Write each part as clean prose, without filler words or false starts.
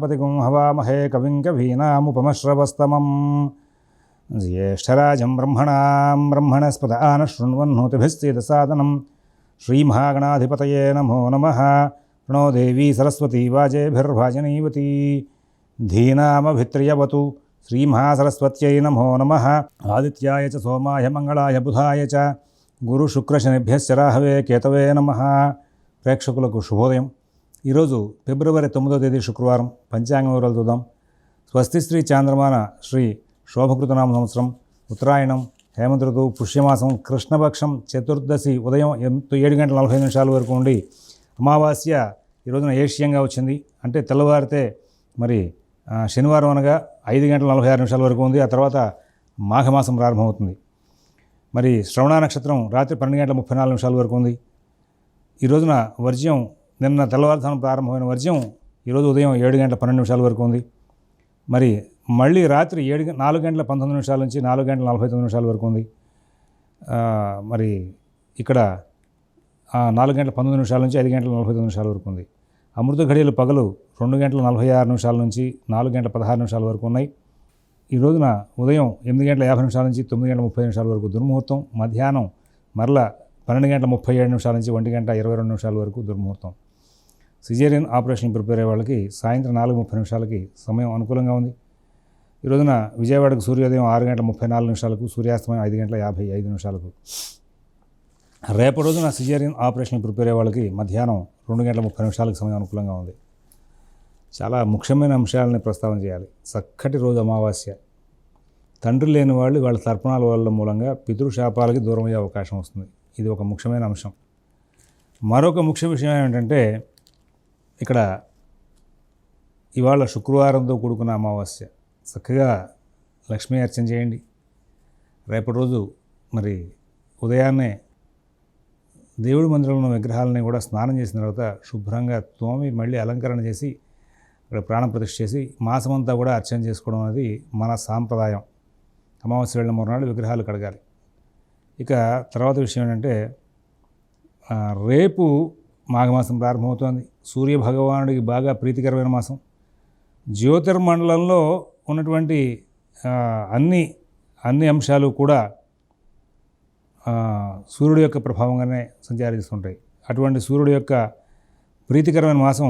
गणापतिगुं हवामहे कविं कवीनामुपमश्रवस्तमं ज्येष्ठराजं ब्रह्मणस्पत आनशृण्वन्नोतिभिस्सीदसादनं श्रीमहागणाधिपतये नमो नमः। प्रणो देवी सरस्वती वाजेभिर्भाजनीवती धीनामभित्र्यवतु श्रीमहासरस्वत्यै नमो नमः। आदित्याय च सोमाय मंगलाय बुधाय च गुरुशुक्रशनिभ्यश्च राहवे केतवे नमः। ప్రేక్షకులకు శుభోదయం। ఈరోజు ఫిబ్రవరి 9వ తేదీ శుక్రవారం పంచాంగ వివరాలు చూద్దాం। స్వస్తి శ్రీ చాంద్రమాన శ్రీ శోభకృతనామ సంవత్సరం ఉత్తరాయణం హేమంత ఋతువు పుష్యమాసం కృష్ణపక్షం చతుర్దశి ఉదయం 7:45 వరకు ఉండి అమావాస్య ఈ రోజున ఏష్యంగా వచ్చింది। అంటే తెల్లవారితే మరి శనివారం అనగా 5:46 వరకు ఉంది। ఆ తర్వాత మాఘమాసం ప్రారంభమవుతుంది। మరి శ్రవణ నక్షత్రం రాత్రి 12:34 వరకు ఉంది। ఈ రోజున వర్జ్యం నిన్న తెల్లవారుజామున ప్రారంభమైన వర్జ్యం ఈరోజు ఉదయం 7:12 వరకు ఉంది। మరి మళ్ళీ రాత్రి 4:19 నుంచి 4:49 వరకు ఉంది। మరి ఇక్కడ 4:19 నుంచి 5:49 వరకు ఉంది। అమృత ఘడియలు పగలు 2:46 నుంచి 4:16 వరకు ఉన్నాయి। ఈ రోజున ఉదయం 8:50 నుంచి 9:30 వరకు దుర్ముహూర్తం, మధ్యాహ్నం మరలా 12:37 నుంచి 1:22 వరకు దుర్ముహూర్తం। సిజేరియన్ ఆపరేషన్ ప్రిపేర్ అయ్యే వాళ్ళకి సాయంత్రం 4:30 సమయం అనుకూలంగా ఉంది। ఈ రోజున విజయవాడకు సూర్యోదయం 6:34 సూర్యాస్తమయం 5:55 రేపటి రోజున సిజేరియన్ ఆపరేషన్ ప్రిపేర్ అయ్యే వాళ్ళకి మధ్యాహ్నం 2:30 సమయం అనుకూలంగా ఉంది। చాలా ముఖ్యమైన అంశాలని ప్రస్తావన చేయాలి। చక్కటి రోజు అమావాస్య। తండ్రి లేని వాళ్ళు వాళ్ళ తర్పణాల వల్ల మూలంగా పితృశాపాలకి దూరం అయ్యే అవకాశం వస్తుంది। ఇది ఒక ముఖ్యమైన అంశం। మరొక ముఖ్య విషయం ఏమిటంటే ఇక్కడ ఇవాళ శుక్రవారంతో కూడుకున్న అమావాస్య, చక్కగా లక్ష్మీ అర్చన చేయండి। రేపటి రోజు మరి ఉదయాన్నే దేవుడి మందిరంలో విగ్రహాలని కూడా స్నానం చేసిన తర్వాత శుభ్రంగా తోమి మళ్ళీ అలంకరణ చేసి ఇక్కడ ప్రాణప్రతిష్ఠ చేసి మాసమంతా కూడా అర్చన చేసుకోవడం అనేది మన సాంప్రదాయం। అమావాస్య వెళ్ళిన మరునాడు విగ్రహాలు కడగాలి। ఇక తర్వాత విషయం ఏంటంటే రేపు మాఘమాసం ప్రారంభమవుతోంది। సూర్యభగవానుడికి బాగా ప్రీతికరమైన మాసం। జ్యోతిర్మండలంలో ఉన్నటువంటి అన్ని అంశాలు కూడా సూర్యుడి యొక్క ప్రభావంగానే సంచరిస్తుంటాయి। అటువంటి సూర్యుడి యొక్క ప్రీతికరమైన మాసం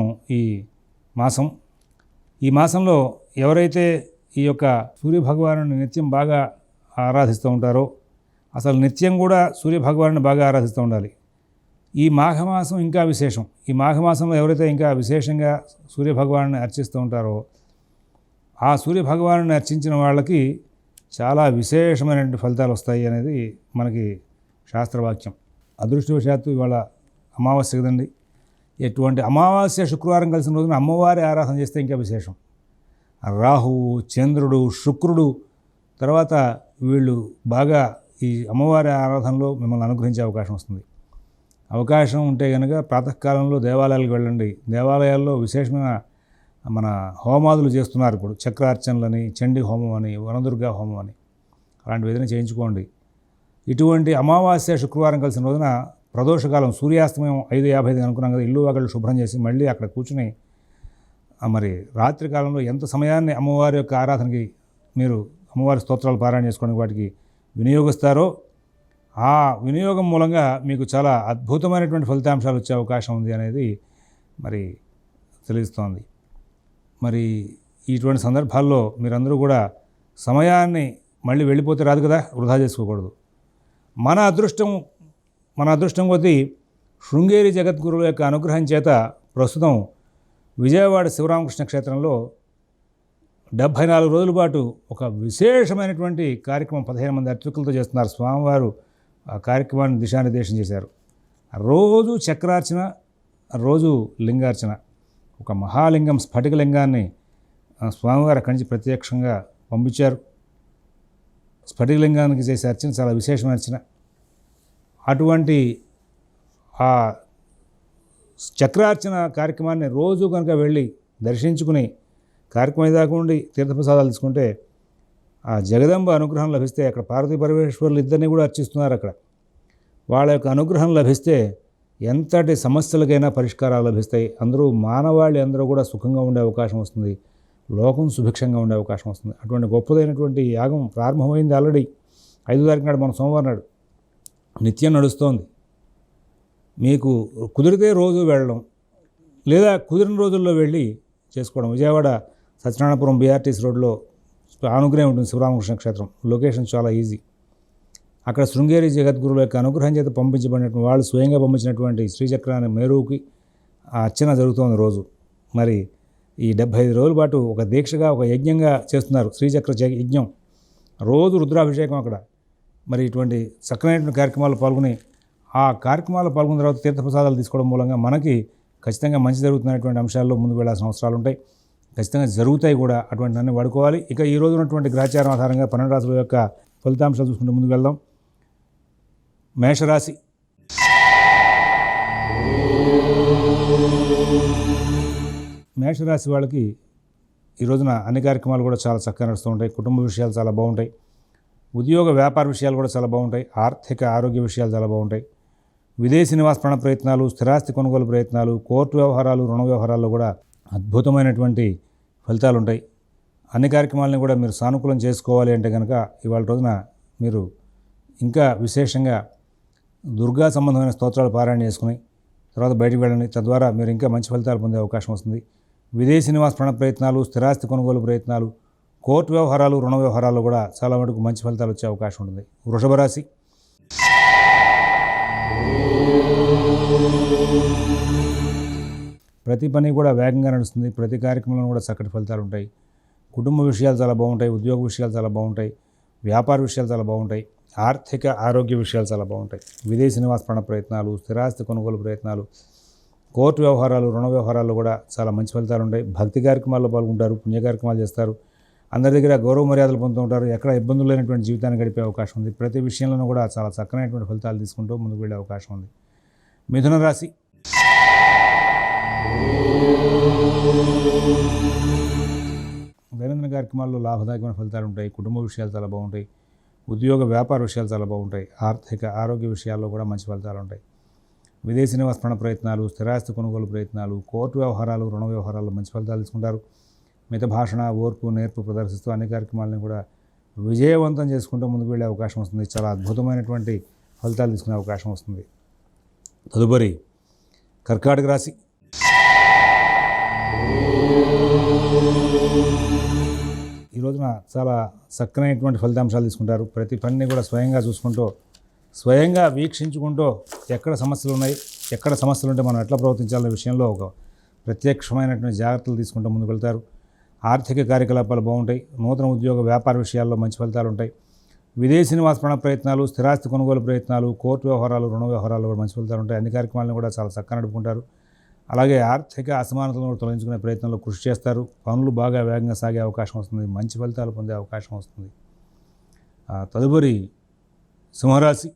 ఈ మాసంలో ఎవరైతే ఈ యొక్క సూర్యభగవానుని నిత్యం బాగా ఆరాధిస్తూ ఉంటారో, అసలు నిత్యం కూడా సూర్యభగవానుని బాగా ఆరాధిస్తూ ఉండాలి। ఈ మాఘమాసం ఇంకా విశేషం। ఈ మాఘమాసంలో ఎవరైతే ఇంకా విశేషంగా సూర్యభగవానుని అర్చిస్తూ ఉంటారో, ఆ సూర్యభగవానుని అర్చించిన వాళ్ళకి చాలా విశేషమైనటువంటి ఫలితాలు వస్తాయి అనేది మనకి శాస్త్రవాక్యం। అదృష్టవశాత్తు ఇవాళ అమావాస్య కదండి। ఎటువంటి అమావాస్య శుక్రవారం కలిసిన రోజున అమ్మవారి ఆరాధన చేస్తే ఇంకా విశేషం। రాహువు, చంద్రుడు, శుక్రుడు తర్వాత వీళ్ళు బాగా ఈ అమ్మవారి ఆరాధనలో మిమ్మల్ని అనుగ్రహించే అవకాశం వస్తుంది। అవకాశం ఉంటే కనుక ప్రాతకాలంలో దేవాలయాలకు వెళ్ళండి। దేవాలయాల్లో విశేషమైన మన హోమాదులు చేస్తున్నారు ఇప్పుడు, చక్రార్చనలని, చండీ హోమం అని, వనదుర్గా హోమం అని, అలాంటివి ఏదైనా చేయించుకోండి। ఇటువంటి అమావాస్య శుక్రవారం కలిసిన రోజున ప్రదోషకాలం సూర్యాస్తమయం 5:55 అనుకున్నాం కదా, ఇల్లు వాకిళ్ళు శుభ్రం చేసి మళ్ళీ అక్కడ కూర్చుని మరి రాత్రి కాలంలో ఎంత సమయాన్ని అమ్మవారి యొక్క ఆరాధనకి మీరు అమ్మవారి స్తోత్రాలు పారాయణ చేసుకోవడానికి వాటికి వినియోగిస్తారో, ఆ వినియోగం మూలంగా మీకు చాలా అద్భుతమైనటువంటి ఫలితాంశాలు వచ్చే అవకాశం ఉంది అనేది మరి తెలుస్తోంది। మరి ఇటువంటి సందర్భాల్లో మీరందరూ కూడా సమయాన్ని మళ్ళీ వెళ్ళిపోతే రాదు కదా, వృధా చేసుకోకూడదు। మన అదృష్టం కొద్దీ శృంగేరి జగద్గురువుల యొక్క అనుగ్రహం చేత ప్రస్తుతం విజయవాడ శివరామకృష్ణ క్షేత్రంలో 74 రోజుల పాటు ఒక విశేషమైనటువంటి కార్యక్రమం 15 మంది అర్చకులతో చేస్తున్నారు। స్వామివారు ఆ కార్యక్రమాన్ని దిశానిర్దేశం చేశారు। రోజు చక్రార్చన, రోజు లింగార్చన। ఒక మహాలింగం స్ఫటికలింగాన్ని స్వామివారు అక్కడి నుంచి ప్రత్యక్షంగా పంపించారు। స్ఫటికలింగానికి చేసే అర్చన చాలా విశేషమైన అర్చన। అటువంటి ఆ చక్రార్చన కార్యక్రమాన్ని రోజు కనుక వెళ్ళి దర్శించుకుని కార్యక్రమం దాకా ఉండి తీర్థప్రసాదాలు తీసుకుంటే ఆ జగదంబ అనుగ్రహం లభిస్తే, అక్కడ పార్వతీ పరమేశ్వరులు ఇద్దరిని కూడా అర్చిస్తున్నారు, అక్కడ వాళ్ళ యొక్క అనుగ్రహం లభిస్తే ఎంతటి సమస్యలకైనా పరిష్కారాలు లభిస్తాయి. మానవాళి అందరూ కూడా సుఖంగా ఉండే అవకాశం వస్తుంది. లోకం సుభిక్షంగా ఉండే అవకాశం వస్తుంది. అటువంటి గొప్పదైనటువంటి యాగం ప్రారంభమైంది ఆల్రెడీ 5వ తారీఖు నాడు, మన సోమవారం నాడు నిత్యం నడుస్తోంది. మీకు కుదిరితే రోజు వెళ్ళడం, లేదా కుదిరిన రోజుల్లో వెళ్ళి చేసుకోవడం. విజయవాడ సత్యనారాయణపురం BRTC రోడ్లో ఆనుకునే ఉంటుంది శివరామకృష్ణ క్షేత్రం. లొకేషన్ చాలా ఈజీ. అక్కడ శృంగేరి జగద్గురువుల యొక్క అనుగ్రహం చేత పంపించబడినటువంటి వాళ్ళు స్వయంగా పంపించినటువంటి శ్రీచక్రాన్ని మేరువుకి ఆ అర్చన జరుగుతోంది రోజు. మరి ఈ 75 రోజుల పాటు ఒక దీక్షగా, ఒక యజ్ఞంగా చేస్తున్నారు శ్రీచక్ర యజ్ఞం. రోజు రుద్రాభిషేకం అక్కడ. మరి ఇటువంటి చక్కనైనటువంటి కార్యక్రమాల్లో పాల్గొని, ఆ కార్యక్రమాల్లో పాల్గొన్న తర్వాత తీర్థప్రసాదాలు తీసుకోవడం మూలంగా మనకి ఖచ్చితంగా మంచి జరుగుతున్నటువంటి అంశాల్లో ముందుకు వెళ్ళాల్సిన అవసరాలు ఉంటాయి. ఖచ్చితంగా జరుగుతాయి కూడా. అటువంటి అన్నీ వాడుకోవాలి. ఇక ఈ రోజు ఉన్నటువంటి గ్రహచారం ఆధారంగా 12 రాశుల యొక్క ఫలితాంశాలు చూసుకుంటూ ముందుకు వెళ్దాం. మేషరాశి. మేషరాశి వాళ్ళకి ఈ రోజున అన్ని కార్యక్రమాలు కూడా చాలా చక్కగా నడుస్తూ ఉంటాయి. కుటుంబ విషయాలు చాలా బాగుంటాయి. ఉద్యోగ వ్యాపార విషయాలు కూడా చాలా బాగుంటాయి. ఆర్థిక ఆరోగ్య విషయాలు చాలా బాగుంటాయి. విదేశీ నివాస ప్రయత్నాలు, స్థిరాస్తి కొనుగోలు ప్రయత్నాలు, కోర్టు వ్యవహారాలు, రుణ వ్యవహారాల్లో కూడా అద్భుతమైనటువంటి ఫలితాలు ఉంటాయి. అన్ని కార్యక్రమాలని కూడా మీరు సానుకూలం చేసుకోవాలి అంటే కనుక ఇవాళ రోజున మీరు ఇంకా విశేషంగా దుర్గా సంబంధమైన స్తోత్రాలు పారాయణ చేసుకుని తర్వాత బయటికి వెళ్ళండి. తద్వారా మీరు ఇంకా మంచి ఫలితాలు పొందే అవకాశం వస్తుంది. విదేశీ నివాస ప్రయత్నాలు, స్థిరాస్తి కొనుగోలు ప్రయత్నాలు, కోర్టు వ్యవహారాలు, రుణ వ్యవహారాల్లో కూడా చాలా మటుకు మంచి ఫలితాలు వచ్చే అవకాశం ఉంటుంది. వృషభ రాశి. ప్రతి పని కూడా వేగంగా నడుస్తుంది. ప్రతి కార్యక్రమంలో కూడా చక్కటి ఫలితాలు ఉంటాయి. కుటుంబ విషయాలు చాలా బాగుంటాయి. ఉద్యోగ విషయాలు చాలా బాగుంటాయి. వ్యాపార విషయాలు చాలా బాగుంటాయి. ఆర్థిక ఆరోగ్య విషయాలు చాలా బాగుంటాయి. విదేశీ నివాస ప్రయత్నాలు, స్థిరాస్తి కొనుగోలు ప్రయత్నాలు, కోర్టు వ్యవహారాలు, రుణ వ్యవహారాల్లో కూడా చాలా మంచి ఫలితాలు ఉంటాయి. భక్తి కార్యక్రమాల్లో పాల్గొంటారు. పుణ్య కార్యక్రమాలు చేస్తారు. అందరి దగ్గర గౌరవ మర్యాదలు పొందుతూ ఉంటారు. ఎక్కడ ఇబ్బందులు లేనటువంటి జీవితాన్ని గడిపే అవకాశం ఉంది. ప్రతి విషయంలోనూ కూడా చాలా చక్కనైనటువంటి ఫలితాలు తీసుకుంటూ ముందుకు వెళ్ళే అవకాశం ఉంది. మిథున రాశి. దైనందిన కార్యక్రమాల్లో లాభదాయకమైన ఫలితాలు ఉంటాయి. కుటుంబ విషయాలు చాలా బాగుంటాయి. ఉద్యోగ వ్యాపార విషయాలు చాలా బాగుంటాయి. ఆర్థిక ఆరోగ్య విషయాల్లో కూడా మంచి ఫలితాలు ఉంటాయి. విదేశీ నివాస ప్రయత్నాలు, స్థిరాస్తి కొనుగోలు ప్రయత్నాలు, కోర్టు వ్యవహారాలు, రుణ వ్యవహారాల్లో మంచి ఫలితాలు తీసుకుంటారు. మిత భాషణ, ఓర్పు, నేర్పు ప్రదర్శిస్తూ అన్ని కార్యక్రమాలను కూడా విజయవంతం చేసుకుంటూ ముందుకు వెళ్ళే అవకాశం వస్తుంది. చాలా అద్భుతమైనటువంటి ఫలితాలు తీసుకునే అవకాశం వస్తుంది. తదుపరి కర్కాటక రాశి. ఈ రోజున చాలా చక్కనైనటువంటి ఫలితాంశాలు తీసుకుంటారు. ప్రతి పనిని కూడా స్వయంగా చూసుకుంటూ, స్వయంగా వీక్షించుకుంటూ ఎక్కడ సమస్యలు ఉన్నాయి, ఎక్కడ సమస్యలు ఉంటే మనం ఎట్లా ప్రవర్తించాలనే విషయంలో ఒక ప్రత్యక్షమైనటువంటి జాగ్రత్తలు తీసుకుంటూ ముందుకు వెళ్తారు. ఆర్థిక కార్యకలాపాలు బాగుంటాయి. నూతన ఉద్యోగ వ్యాపార విషయాల్లో మంచి ఫలితాలు ఉంటాయి. విదేశీ నివాస ప్రయత్నాలు, స్థిరాస్తి కొనుగోలు ప్రయత్నాలు, కోర్టు వ్యవహారాలు, రుణ వ్యవహారాల్లో కూడా మంచి ఫలితాలు ఉంటాయి. అన్ని కార్యక్రమాలను కూడా చాలా చక్కగా నడుపుకుంటారు. అలాగే ఆర్థిక అసమానతలను తొలగించుకునే ప్రయత్నంలో కృషి చేస్తారు. పనులు బాగా వేగంగా సాగే అవకాశం వస్తుంది. మంచి ఫలితాలు పొందే అవకాశం వస్తుంది. తదుపరి సింహరాశి.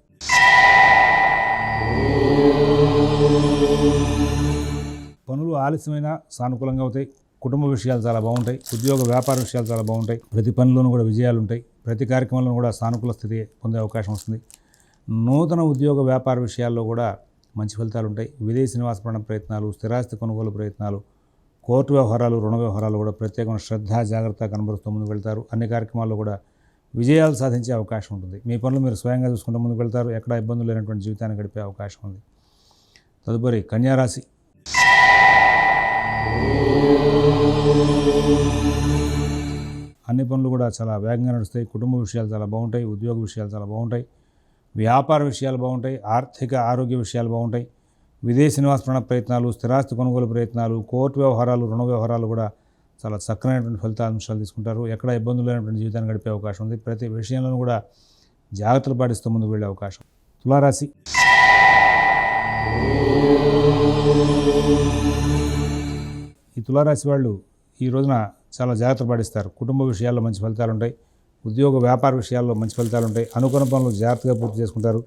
పనులు ఆలస్యమైన సానుకూలంగా అవుతాయి. కుటుంబ విషయాలు చాలా బాగుంటాయి. ఉద్యోగ వ్యాపార విషయాలు చాలా బాగుంటాయి. ప్రతి పనిలోనూ కూడా విజయాలు ఉంటాయి. ప్రతి కార్యక్రమంలో కూడా సానుకూల స్థితి పొందే అవకాశం వస్తుంది. నూతన ఉద్యోగ వ్యాపార విషయాల్లో కూడా మంచి ఫలితాలు ఉంటాయి. విదేశీ నివాస ప్రయత్నాలు, స్థిరాస్తి కొనుగోలు ప్రయత్నాలు, కోర్టు వ్యవహారాలు, రుణ వ్యవహారాలు కూడా ప్రత్యేకమైన శ్రద్ధ, జాగ్రత్త కనబరుస్తూ ముందుకు వెళ్తారు. అన్ని కార్యక్రమాల్లో కూడా విజయాలు సాధించే అవకాశం ఉంటుంది. మీ పనులు మీరు స్వయంగా చూసుకుంటూ ముందుకు వెళ్తారు. ఎక్కడ ఇబ్బందులు లేనటువంటి జీవితాన్ని గడిపే అవకాశం ఉంది. తదుపరి కన్యారాశి. అన్ని పనులు కూడా చాలా వేగంగా నడుస్తాయి. కుటుంబ విషయాలు చాలా బాగుంటాయి. ఉద్యోగ విషయాలు చాలా బాగుంటాయి. వ్యాపార విషయాలు బాగుంటాయి. ఆర్థిక ఆరోగ్య విషయాలు బాగుంటాయి. విదేశీ నివాస ప్రయత్నాలు, స్థిరాస్తి కొనుగోలు ప్రయత్నాలు, కోర్టు వ్యవహారాలు, రుణ వ్యవహారాలు కూడా చాలా చక్కనైనటువంటి ఫలితాంశాలు తీసుకుంటారు. ఎక్కడ ఇబ్బందులు లేనటువంటి జీవితాన్ని గడిపే అవకాశం ఉంది. ప్రతి విషయంలోనూ కూడా జాగ్రత్తలు పాటిస్తూ ముందుకు వెళ్ళే అవకాశం. తులారాశి. ఈ తులారాశి వాళ్ళు ఈ రోజున చాలా జాగ్రత్తలు పాటిస్తారు. కుటుంబ విషయాల్లో మంచి ఫలితాలు ఉంటాయి. ఉద్యోగ వ్యాపార విషయాల్లో మంచి ఫలితాలు ఉంటాయి. అనుకున్న పనులు జాగ్రత్తగా పూర్తి చేసుకుంటారు.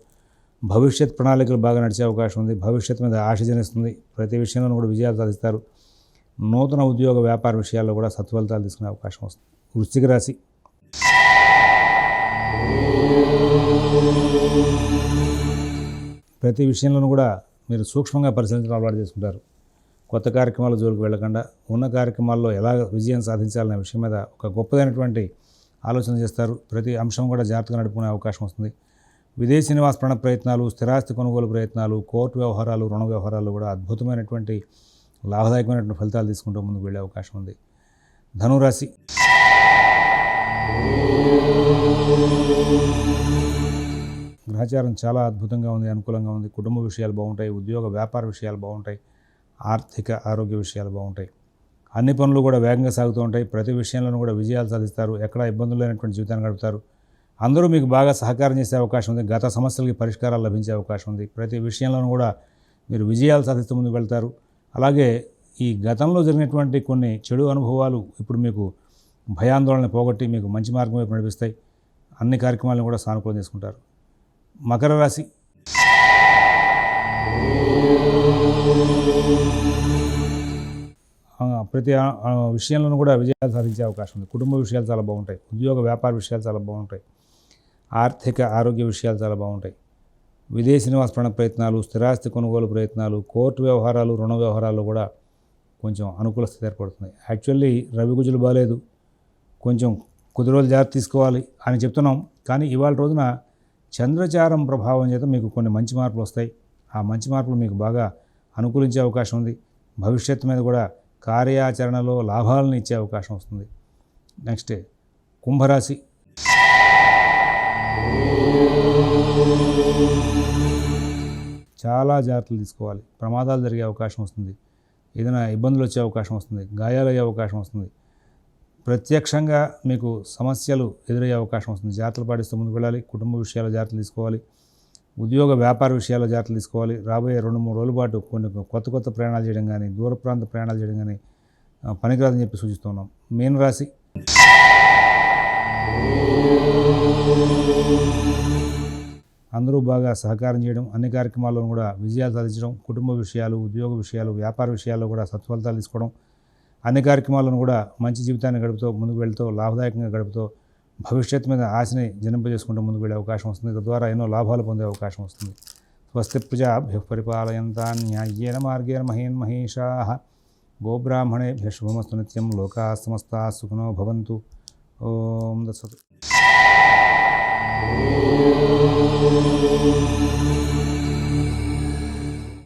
భవిష్యత్ ప్రణాళికలు బాగా నడిచే అవకాశం ఉంది. భవిష్యత్తు మీద ఆశ జనిస్తుంది. ప్రతి విషయంలో కూడా విజయాలు సాధిస్తారు. నూతన ఉద్యోగ వ్యాపార విషయాల్లో కూడా సత్ఫలితాలు తీసుకునే అవకాశం వస్తుంది. వృశ్చిక రాశి. ప్రతి విషయంలోనూ కూడా మీరు సూక్ష్మంగా పరిశీలించడం అలవాటు చేసుకుంటారు. కొత్త కార్యక్రమాల జోలికి వెళ్ళకుండా ఉన్న కార్యక్రమాల్లో ఎలా విజయం సాధించాలనే విషయం మీద ఒక గొప్పదైనటువంటి ఆలోచన చేస్తారు. ప్రతి అంశం కూడా జాగ్రత్తగా నడుపుకునే అవకాశం వస్తుంది. విదేశీ నివాస ప్రయత్నాలు, స్థిరాస్తి కొనుగోలు ప్రయత్నాలు, కోర్టు వ్యవహారాలు, రుణ వ్యవహారాలు కూడా అద్భుతమైనటువంటి లాభదాయకమైనటువంటి ఫలితాలు తీసుకుంటూ ముందుకు వెళ్ళే అవకాశం ఉంది. ధనురాశి గ్రహచారం చాలా అద్భుతంగా ఉంది, అనుకూలంగా ఉంది. కుటుంబ విషయాలు బాగుంటాయి, ఉద్యోగ వ్యాపార విషయాలు బాగుంటాయి, ఆర్థిక ఆరోగ్య విషయాలు బాగుంటాయి. అన్ని పనులు కూడా వేగంగా సాగుతూ ఉంటాయి. ప్రతి విషయంలోనూ కూడా విజయాలు సాధిస్తారు. ఎక్కడ ఇబ్బందులు లేనటువంటి జీవితాన్ని గడుపుతారు. అందరూ మీకు బాగా సహకారం చేసే అవకాశం ఉంది. గత సమస్యలకి పరిష్కారాలు లభించే అవకాశం ఉంది. ప్రతి విషయంలోనూ కూడా మీరు విజయాలు సాధిస్తూ ముందుకు వెళ్తారు. అలాగే ఈ గతంలో జరిగినటువంటి కొన్ని చెడు అనుభవాలు ఇప్పుడు మీకు భయాందోళన పోగొట్టి మీకు మంచి మార్గం వైపు నడిపిస్తాయి. అన్ని కార్యక్రమాలను కూడా సానుకూలం చేసుకుంటారు. మకర రాశి ప్రతి విషయంలోనూ కూడా విజయాలు సాధించే అవకాశం ఉంది. కుటుంబ విషయాలు చాలా బాగుంటాయి. ఉద్యోగ వ్యాపార విషయాలు చాలా బాగుంటాయి. ఆర్థిక ఆరోగ్య విషయాలు చాలా బాగుంటాయి. విదేశీ నివాస ప్రయత్నాలు, స్థిరాస్తి కొనుగోలు ప్రయత్నాలు, కోర్టు వ్యవహారాలు, రుణ వ్యవహారాలు కూడా కొంచెం అనుకూల స్థితి ఏర్పడుతుంది. యాక్చువల్లీ రవి కుజులు బాగాలేదు, కొంచెం కొద్ది రోజులు జాగ్రత్త తీసుకోవాలి అని చెప్తున్నాం. కానీ ఇవాళ రోజున చంద్రచారం ప్రభావం చేత మీకు కొన్ని మంచి మార్పులు వస్తాయి. ఆ మంచి మార్పులు మీకు బాగా అనుకూలించే అవకాశం ఉంది. భవిష్యత్తు మీద కూడా కార్యాచరణలో లాభాలను ఇచ్చే అవకాశం వస్తుంది. నెక్స్ట్ కుంభరాశి చాలా జాగ్రత్తలు తీసుకోవాలి. ప్రమాదాలు జరిగే అవకాశం వస్తుంది. ఏదైనా ఇబ్బందులు వచ్చే అవకాశం వస్తుంది. గాయాలయ్యే అవకాశం వస్తుంది. ప్రత్యక్షంగా మీకు సమస్యలు ఎదురయ్యే అవకాశం వస్తుంది. జాగ్రత్తలు పాటిస్తూ ముందుకు వెళ్ళాలి. కుటుంబ విషయాల్లో జాగ్రత్తలు తీసుకోవాలి. ఉద్యోగ వ్యాపార విషయాల్లో జాగ్రత్తలు తీసుకోవాలి. రాబోయే 2-3 రోజుల పాటు కొన్ని కొత్త ప్రయాణాలు చేయడం కానీ, దూర ప్రాంత ప్రయాణాలు చేయడం కానీ పనికిరాదని చెప్పి సూచిస్తున్నాం. మీన రాశి అందరూ బాగా సహకారం చేయడం, అన్ని కార్యక్రమాల్లో కూడా విజయాలు సాధించడం, కుటుంబ విషయాలు, ఉద్యోగ విషయాలు, వ్యాపార విషయాల్లో కూడా సత్ఫలితాలు తీసుకోవడం, అన్ని కార్యక్రమాలను కూడా మంచి జీవితాన్ని గడుపుతూ ముందుకు వెళుతూ లాభదాయకంగా గడుపుతూ భవిష్యత్తు మీద ఆశని జనింపజేసుకుంటూ ముందుకు వెళ్ళే అవకాశం వస్తుంది. తద్వారా ఎన్నో లాభాలు పొందే అవకాశం వస్తుంది. స్వస్తి ప్రజాభ్యః పరిపాలయంతాం న్యాయ్యేన మార్గేణ మహీన్ మహేషాః గోబ్రాహ్మణేభ్యః శుభమస్తు నిత్యం. లోకాః సమస్తాః సుఖినో భవంతు. ఓం తత్సత్.